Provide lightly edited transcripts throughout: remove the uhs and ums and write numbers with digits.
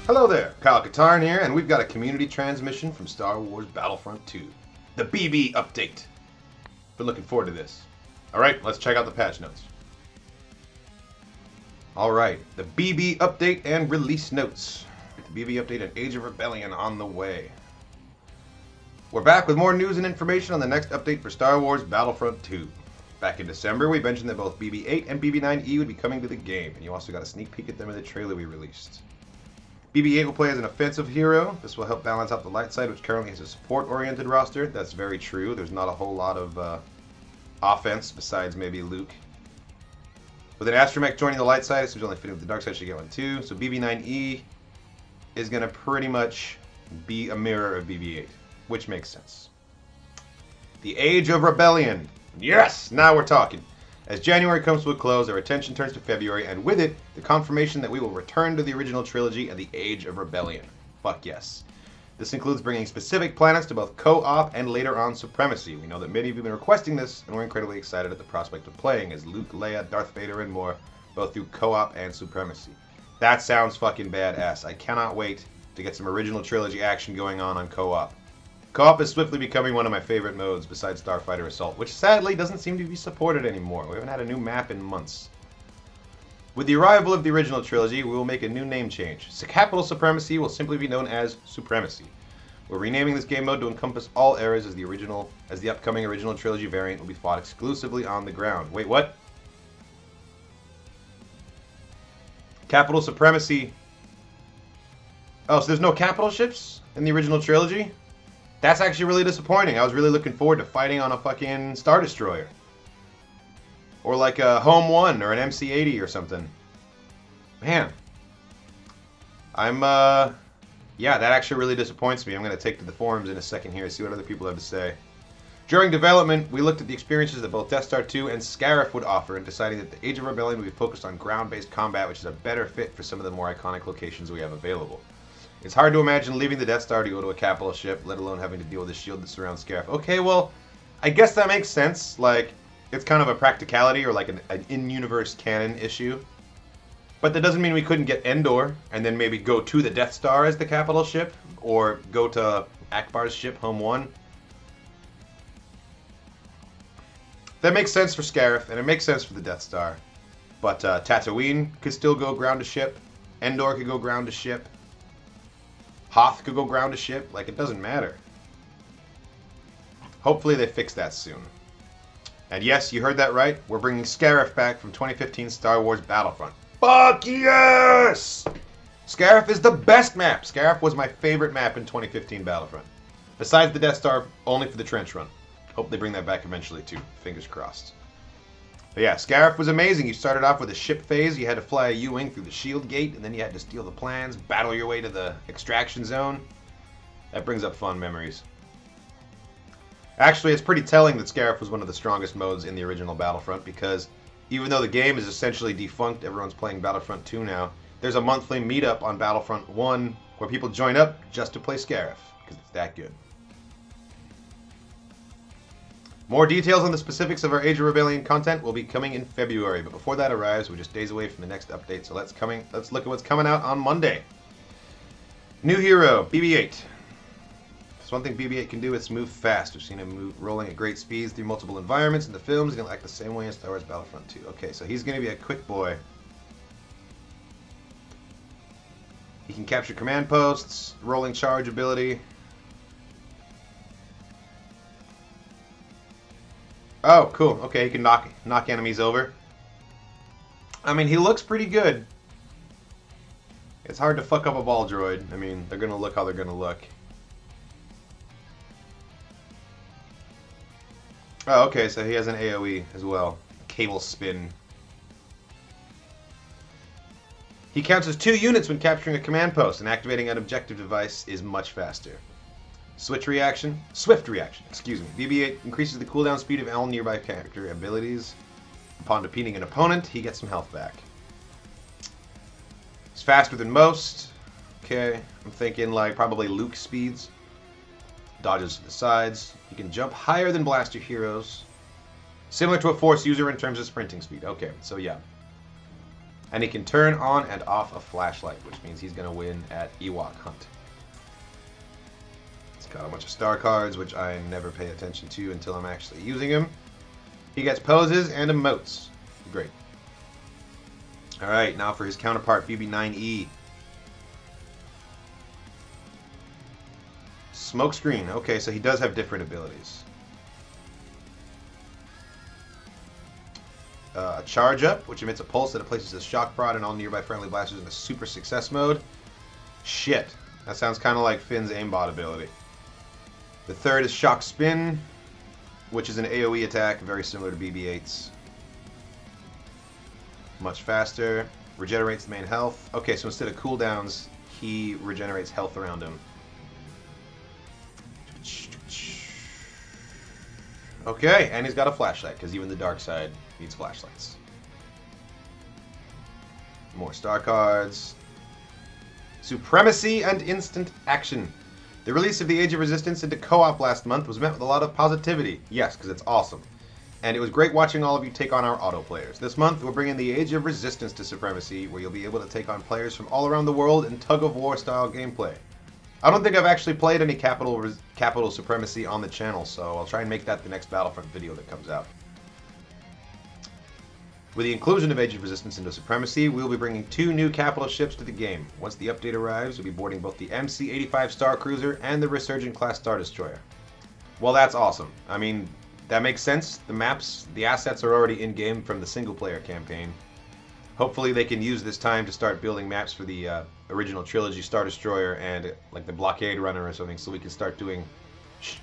Hello there, Katarn here, and we've got a community transmission from Star Wars Battlefront II. The BB update. Been looking forward to this. Alright, let's check out the patch notes. Alright, the BB update and release notes. The BB update and Age of Rebellion on the way. We're back with more news and information on the next update for Star Wars Battlefront II. Back in December, we mentioned that both BB-8 and BB-9E would be coming to the game, and you also got a sneak peek at them in the trailer we released. BB-8 will play as an offensive hero. This will help balance out the light side, which currently has a support-oriented roster. That's very true. There's not a whole lot of offense besides maybe Luke. With an astromech joining the light side, so only fitting with the dark side, should get one too. So BB-9E is going to pretty much be a mirror of BB-8, which makes sense. The Age of Rebellion. Yes! Now we're talking. As January comes to a close, our attention turns to February, and with it, the confirmation that we will return to the original trilogy and the Age of Rebellion. Fuck yes. This includes bringing specific planets to both co-op and later on supremacy. We know that many of you have been requesting this, and we're incredibly excited at the prospect of playing as Luke, Leia, Darth Vader, and more, both through co-op and supremacy. That sounds fucking badass. I cannot wait to get some original trilogy action going on co-op. Co-op is swiftly becoming one of my favorite modes besides Starfighter Assault, which sadly doesn't seem to be supported anymore. We haven't had a new map in months. With the arrival of the original trilogy, we will make a new name change. Capital Supremacy will simply be known as Supremacy. We're renaming this game mode to encompass all eras as the upcoming original trilogy variant will be fought exclusively on the ground. Wait, what? Capital Supremacy. Oh, so there's no capital ships in the original trilogy? That's actually really disappointing. I was really looking forward to fighting on a fucking Star Destroyer. Or like a Home 1 or an MC-80 or something. Man. Yeah, that actually really disappoints me. I'm going to take to the forums in a second here and see what other people have to say. During development, we looked at the experiences that both Death Star 2 and Scarif would offer and deciding that the Age of Rebellion would be focused on ground-based combat, which is a better fit for some of the more iconic locations we have available. It's hard to imagine leaving the Death Star to go to a capital ship, let alone having to deal with the shield that surrounds Scarif. Okay, well, I guess that makes sense. Like, it's kind of a practicality or like an in-universe canon issue. But that doesn't mean we couldn't get Endor and then maybe go to the Death Star as the capital ship, or go to Akbar's ship, Home 1. That makes sense for Scarif, and it makes sense for the Death Star. But Tatooine could still go ground to ship. Endor could go ground to ship. Hoth could go ground to ship. Like, it doesn't matter. Hopefully they fix that soon. And yes, you heard that right. We're bringing Scarif back from 2015 Star Wars Battlefront. Fuck yes! Scarif is the best map. Scarif was my favorite map in 2015 Battlefront. Besides the Death Star, only for the trench run. Hope they bring that back eventually too. Fingers crossed. But yeah, Scarif was amazing. You started off with a ship phase. You had to fly a U-Wing through the shield gate, and then you had to steal the plans, battle your way to the extraction zone. That brings up fond memories. Actually, it's pretty telling that Scarif was one of the strongest modes in the original Battlefront, because even though the game is essentially defunct, everyone's playing Battlefront 2 now, there's a monthly meetup on Battlefront 1 where people join up just to play Scarif, because it's that good. More details on the specifics of our Age of Rebellion content will be coming in February, but before that arrives, we're just days away from the next update, so let's look at what's coming out on Monday. New hero, BB-8. There's one thing BB-8 can do, it's move fast. We've seen him move rolling at great speeds through multiple environments in the films. He's going to act the same way in Star Wars Battlefront 2. Okay, so he's going to be a quick boy. He can capture command posts, rolling charge ability. Oh, cool. Okay, he can knock enemies over. I mean, he looks pretty good. It's hard to fuck up a ball droid. I mean, they're going to look how they're going to look. Oh, okay, so he has an AoE as well. Cable spin. He counts as 2 units when capturing a command post, and activating an objective device is much faster. Swift reaction, excuse me. BB-8 increases the cooldown speed of all nearby character abilities. Upon defeating an opponent, he gets some health back. It's faster than most. Okay, I'm thinking like probably Luke speeds. Dodges to the sides. He can jump higher than blaster heroes. Similar to a Force user in terms of sprinting speed. Okay, so yeah. And he can turn on and off a flashlight, which means he's going to win at Ewok Hunt. He's got a bunch of star cards, which I never pay attention to until I'm actually using him. He gets poses and emotes. Great. Alright, now for his counterpart, BB9E. Smokescreen. Okay, so he does have different abilities. A charge up, which emits a pulse that places a shock prod and all nearby friendly blasters in a super success mode. Shit. That sounds kind of like Finn's aimbot ability. The third is shock spin, which is an AoE attack, very similar to BB-8's. Much faster. Regenerates the main health. Okay, so instead of cooldowns, he regenerates health around him. Okay, and he's got a flashlight, because even the dark side needs flashlights. More star cards. Supremacy and instant action. The release of the Age of Resistance into co-op last month was met with a lot of positivity. Yes, because it's awesome. And it was great watching all of you take on our auto players. This month, we're bringing the Age of Resistance to Supremacy, where you'll be able to take on players from all around the world in tug-of-war style gameplay. I don't think I've actually played any capital Supremacy on the channel, so I'll try and make that the next Battlefront video that comes out. With the inclusion of Age of Resistance into Supremacy, we'll be bringing 2 new capital ships to the game. Once the update arrives, we'll be boarding both the MC-85 Star Cruiser and the Resurgent-class Star Destroyer. Well, that's awesome. I mean, that makes sense. The maps, the assets are already in-game from the single-player campaign. Hopefully they can use this time to start building maps for the original trilogy Star Destroyer and like the Blockade Runner or something, so we can start doing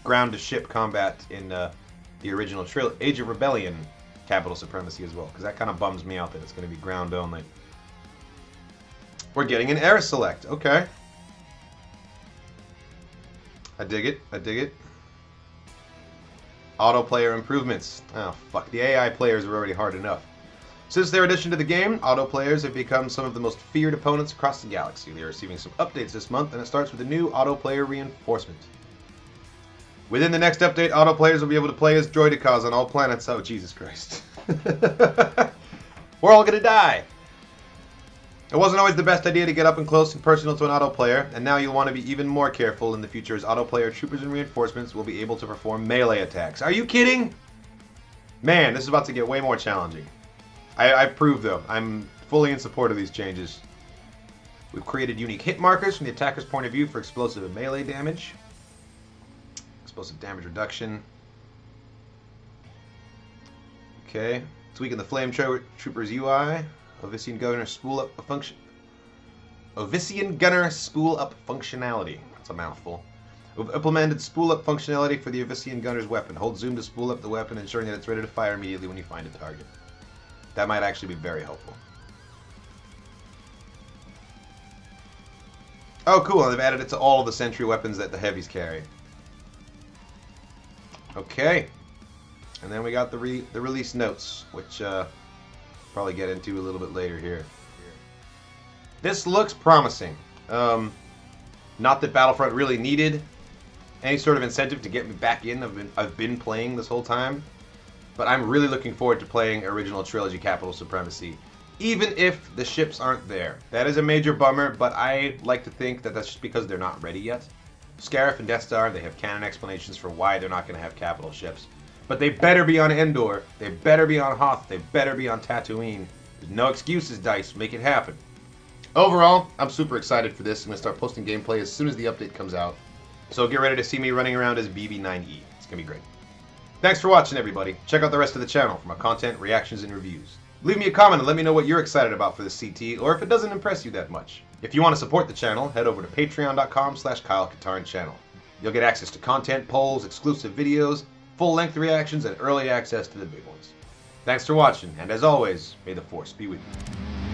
ground-to-ship combat in the original Age of Rebellion capital Supremacy as well, because that kind of bums me out that it's going to be ground only. We're getting an air select. Okay. I dig it. I dig it. Auto player improvements. Oh, fuck. The AI players are already hard enough. Since their addition to the game, auto players have become some of the most feared opponents across the galaxy. They are receiving some updates this month, and it starts with a new auto player reinforcement. Within the next update, auto players will be able to play as droidicas on all planets. Oh, Jesus Christ. We're all gonna die. It wasn't always the best idea to get up and close and personal to an auto player, and now you'll want to be even more careful in the future as auto player troopers and reinforcements will be able to perform melee attacks. Are you kidding? Man, this is about to get way more challenging. I've proved, though. I'm fully in support of these changes. We've created unique hit markers from the attacker's point of view for explosive and melee damage. Explosive damage reduction. Okay. Tweaking the Flame Trooper's UI. Ovisian Gunner spool up functionality. That's a mouthful. We've implemented spool up functionality for the Ovisian Gunner's weapon. Hold zoom to spool up the weapon, ensuring that it's ready to fire immediately when you find a target. That might actually be very helpful. Oh, cool. And they've added it to all of the sentry weapons that the heavies carry. Okay. And then we got the release notes, which probably get into a little bit later here. This looks promising. Not that Battlefront really needed any sort of incentive to get me back in. I've been playing this whole time. But I'm really looking forward to playing original trilogy capital Supremacy, even if the ships aren't there. That is a major bummer, but I like to think that that's just because they're not ready yet. Scarif and Death Star, they have canon explanations for why they're not going to have capital ships. But they better be on Endor, they better be on Hoth, they better be on Tatooine. There's no excuses, DICE. Make it happen. Overall, I'm super excited for this. I'm going to start posting gameplay as soon as the update comes out. So get ready to see me running around as BB9E. It's going to be great. Thanks for watching, everybody. Check out the rest of the channel for my content, reactions, and reviews. Leave me a comment and let me know what you're excited about for this CT, or if it doesn't impress you that much. If you want to support the channel, head over to patreon.com/KyleKatarn channel. You'll get access to content, polls, exclusive videos, full-length reactions, and early access to the big ones. Thanks for watching, and as always, may the Force be with you.